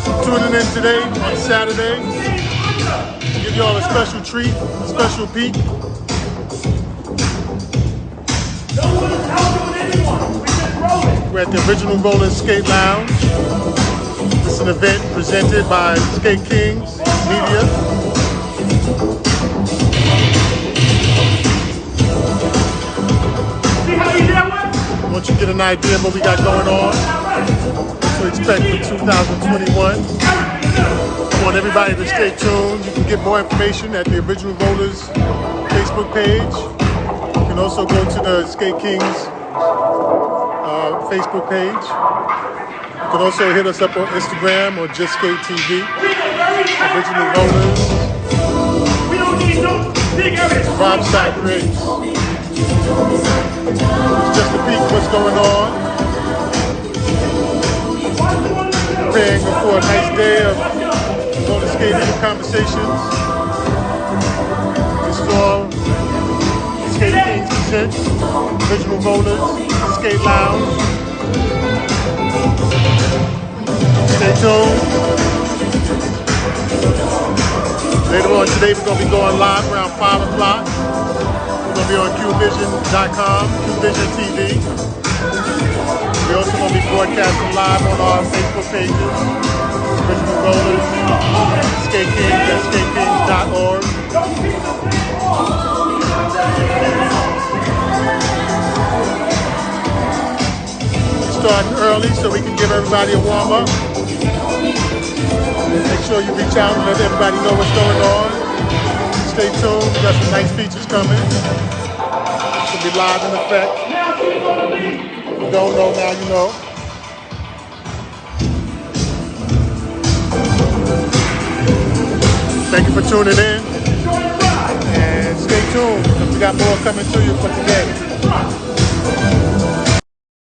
Tuning in today on Saturday. Give y'all a special treat, a special peek. We're at the original Roller Skate Lounge. This is an event presented by Skate Kings Media. Once you get an idea of what we got going on, to expect for 2021. I want everybody to stay tuned. You can get more information at the Original Rollers Facebook page. You can also go to the Skate Kings Facebook page. You can also hit us up on Instagram or Just Skate TV. Original Rollers. Rob Side Creates. It's just a peek of what's going on. Preparing for a nice day of roller skating conversations. This is all Skate Kings presents. Original Rollers, Skate Lounge. Stay tuned. Later on today, we're going to be going live around 5 o'clock. We're going to be on QVision.com, QVision TV. We're also going to be broadcasting live on our Facebook pages. Original Rollers, Skate Kings at skatekings.org. Starting early so we can give everybody a warm up. Make sure you reach out and let everybody know what's going on. Stay tuned, we got some nice features coming. Should be live in effect. If you don't know, now you know. Thank you for tuning in. And stay tuned, because we got more coming to you for today.